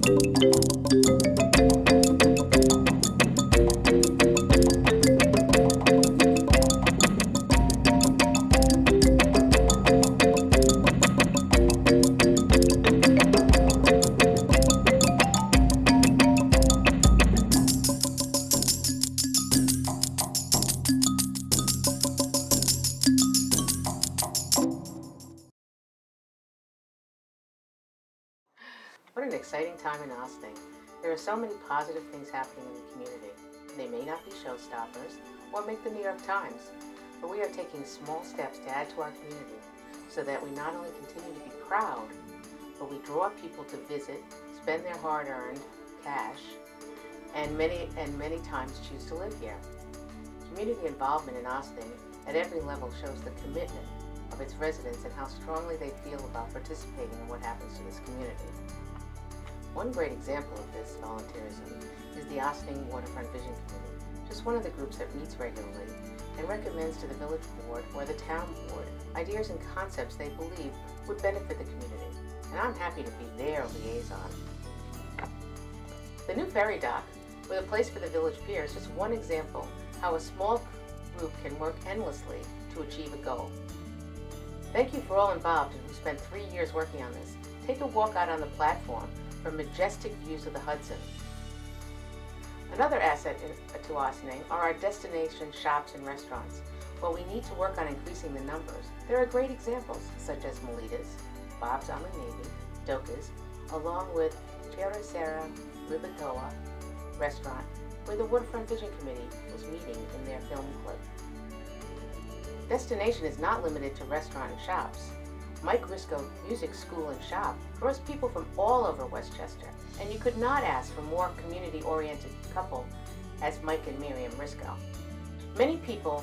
What an exciting time in Ossining. There are so many positive things happening in the community. They may not be showstoppers or make the New York Times, but we are taking small steps to add to our community so that we not only continue to be proud, but we draw people to visit, spend their hard-earned cash, and many times choose to live here. Community involvement in Ossining at every level shows the commitment of its residents and how strongly they feel about participating in what happens to this community. One great example of this volunteerism is the Ossining Waterfront Vision Committee, just one of the groups that meets regularly and recommends to the village board or the town board ideas and concepts they believe would benefit the community, and I'm happy to be their liaison. The new ferry dock, with a place for the village pier, is just one example how a small group can work endlessly to achieve a goal. Thank you for all involved and who spent 3 years working on this. Take a walk out on the platform for majestic views of the Hudson. Another asset to Ossining are our destination shops and restaurants. While we need to work on increasing the numbers, there are great examples such as Melita's, Bob's on the Navy, Doka's, along with Terracera Ribatoa restaurant, where the Waterfront Vision Committee was meeting in their film clip. Destination is not limited to restaurant and shops. Mike Risco Music School and Shop draws people from all over Westchester, and you could not ask for more community-oriented couple as Mike and Miriam Risco. Many people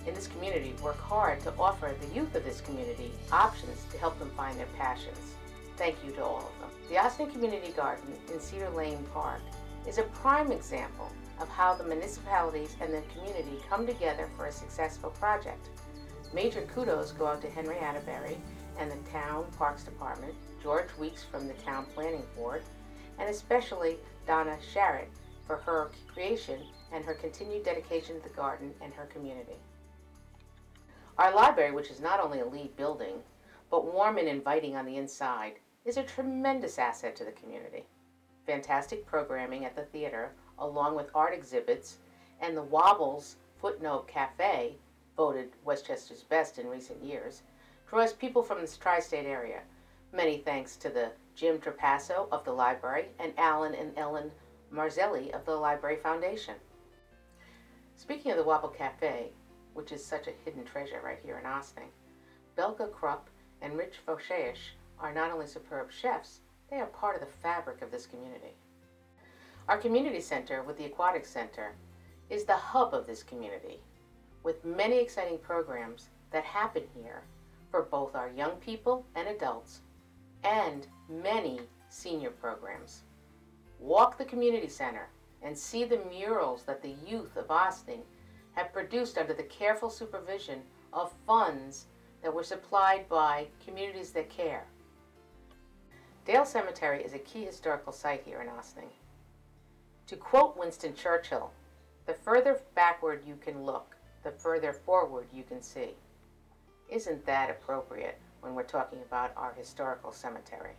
in this community work hard to offer the youth of this community options to help them find their passions. Thank you to all of them. The Ossining Community Garden in Cedar Lane Park is a prime example of how the municipalities and the community come together for a successful project. Major kudos go out to Henry Atterbury and the Town Parks Department, George Weeks from the Town Planning Board, and especially Donna Sharrett for her creation and her continued dedication to the garden and her community. Our library, which is not only a LEED building, but warm and inviting on the inside, is a tremendous asset to the community. Fantastic programming at the theater, along with art exhibits, and the Wobbles Footnote Cafe, voted Westchester's best in recent years, draws people from this tri-state area. Many thanks to the Jim Trapasso of the library and Alan and Ellen Marzelli of the Library Foundation. Speaking of the Wobble Cafe, which is such a hidden treasure right here in Ossining, Belka Krupp and Rich Fosheich are not only superb chefs, they are part of the fabric of this community. Our community center with the Aquatic Center is the hub of this community, with many exciting programs that happen here for both our young people and adults, and many senior programs. Walk the community center and see the murals that the youth of Ossining have produced under the careful supervision of funds that were supplied by Communities That Care. Dale Cemetery is a key historical site here in Ossining. To quote Winston Churchill, "The further backward you can look, the further forward you can see." Isn't that appropriate when we're talking about our historical cemetery?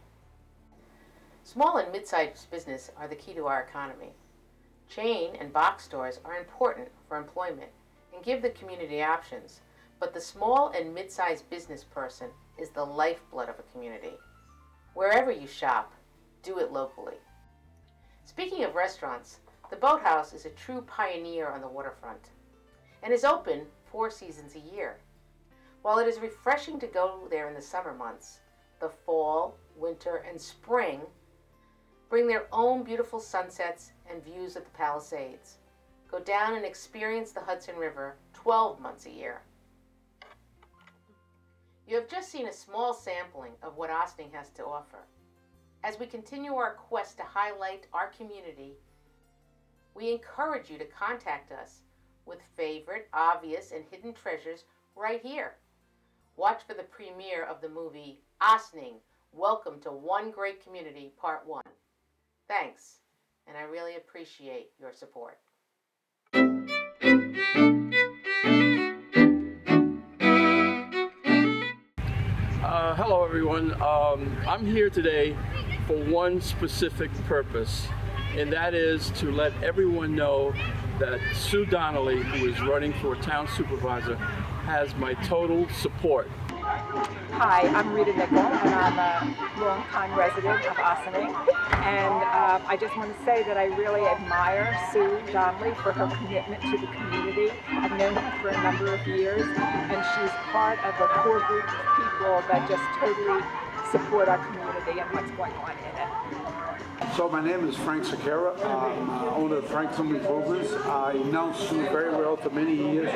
Small and mid-sized business are the key to our economy. Chain and box stores are important for employment and give the community options, but the small and mid-sized business person is the lifeblood of a community. Wherever you shop, do it locally. Speaking of restaurants, the Boathouse is a true pioneer on the waterfront and is open 4 seasons a year. While it is refreshing to go there in the summer months, the fall, winter, and spring bring their own beautiful sunsets and views of the Palisades. Go down and experience the Hudson River 12 months a year. You have just seen a small sampling of what Ossining has to offer. As we continue our quest to highlight our community, we encourage you to contact us with favorite, obvious, and hidden treasures right here. Watch for the premiere of the movie Ossining, Welcome to One Great Community, Part 1. Thanks, and I really appreciate your support. Hello everyone. I'm here today for one specific purpose, and that is to let everyone know that Sue Donnelly, who is running for town supervisor, has my total support. Hi, I'm Rita Nickel, and I'm a long-time resident of Ossining. And I just want to say that I really admire Sue Donnelly for her commitment to the community. I've known her for a number of years, and she's part of a core group of people that just totally support our community and what's going on in it. So my name is Frank Sequeira. I'm owner of Frank's Home Improvements. I know Sue very well for many years.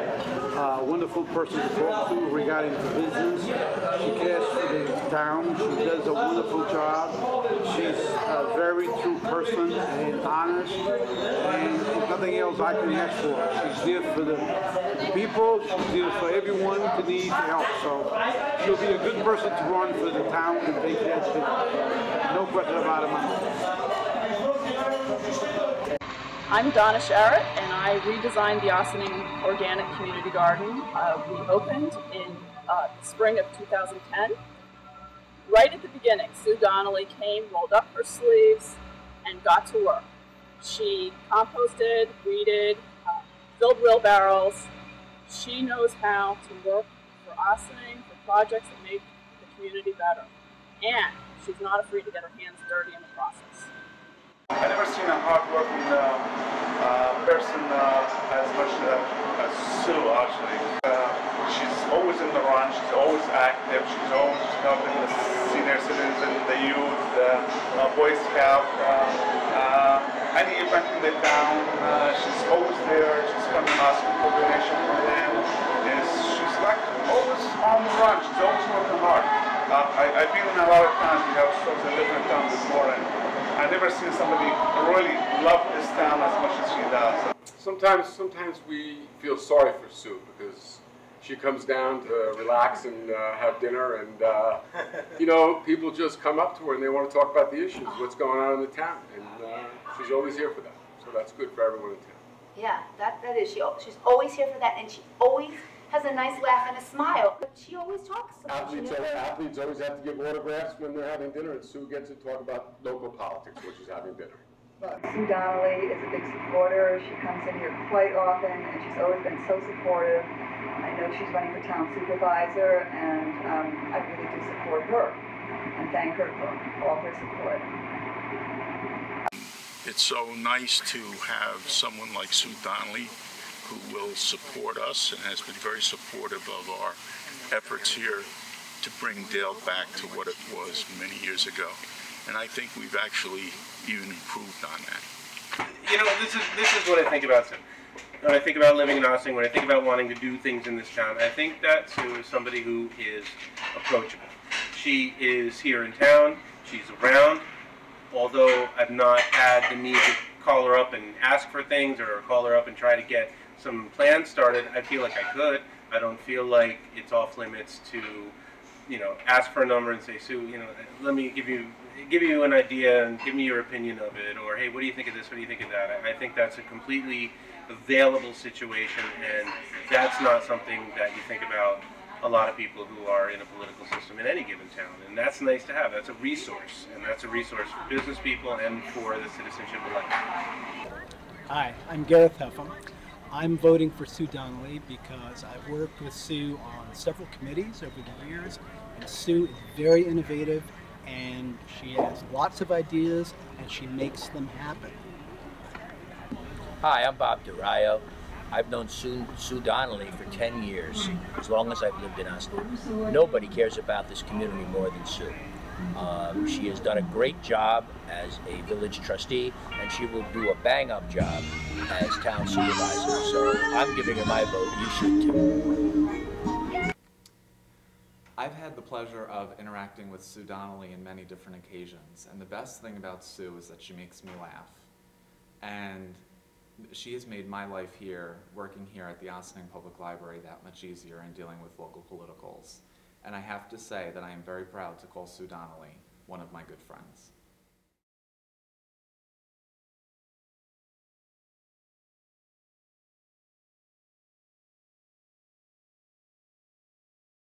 A wonderful person to talk to regarding the business. She cares for the town. She does a wonderful job. She's a very true person and honest, and nothing else I can ask for. She's there for the people. She's there for everyone to need help. So she'll be a good person to run for the town and take that to. No question about it. I'm Donna Sharrett, and I redesigned the Ossining Organic Community Garden. We opened in the spring of 2010. Right at the beginning, Sue Donnelly came, rolled up her sleeves, and got to work. She composted, weeded, filled wheelbarrows. She knows how to work for Ossining, for projects that make the community better. And she's not afraid to get her hands dirty in the process. I've never seen a hard-working person as much as Sue, actually. She's always in the run, she's always active, she's always helping the senior citizens, the youth, Boy Scout, any event in the town. She's always there, she's coming asking for donation from them. She's like always on the run, she's always working hard. I've been in a lot of towns, we have stores in different towns before, and I've never seen somebody really love this town as much as she does. Sometimes we feel sorry for Sue because she comes down to relax and have dinner, and people just come up to her and they want to talk about the issues, what's going on in the town, and she's always here for that. So that's good for everyone in town. Yeah, that is. She's always here for that, and she always has a nice laugh and a smile. But she always talks so much. Athletes always have to give autographs when they're having dinner, and Sue gets to talk about local politics, which is having dinner. Sue Donnelly is a big supporter. She comes in here quite often, and she's always been so supportive. I know she's running for town supervisor, and I really do support her and thank her for all her support. It's so nice to have someone like Sue Donnelly who will support us and has been very supportive of our efforts here to bring Dale back to what it was many years ago. And I think we've actually even improved on that. This is what I think about Sue. When I think about living in Ossining, when I think about wanting to do things in this town, I think that Sue is somebody who is approachable. She is here in town, she's around, although I've not had the need to call her up and ask for things or call her up and try to get some plans started. I feel like I could. I don't feel like it's off limits to, ask for a number and say, Sue, let me give you an idea and give me your opinion of it, or hey, what do you think of this? What do you think of that? I think that's a completely available situation, and that's not something that you think about a lot of people who are in a political system in any given town, and that's nice to have. That's a resource, and that's a resource for business people and for the citizenship alike. Hi, I'm Gareth Heffum. I'm voting for Sue Donnelly because I've worked with Sue on several committees over the years, and Sue is very innovative, and she has lots of ideas, and she makes them happen. Hi, I'm Bob DeRaio. I've known Sue Donnelly for 10 years, as long as I've lived in Ossining. Nobody cares about this community more than Sue. She has done a great job as a village trustee, and she will do a bang-up job as town supervisor. So I'm giving her my vote. You should too. I've had the pleasure of interacting with Sue Donnelly in many different occasions, and the best thing about Sue is that she makes me laugh. And she has made my life here, working here at the Ossining Public Library, that much easier in dealing with local politicals. And I have to say that I am very proud to call Sue Donnelly one of my good friends.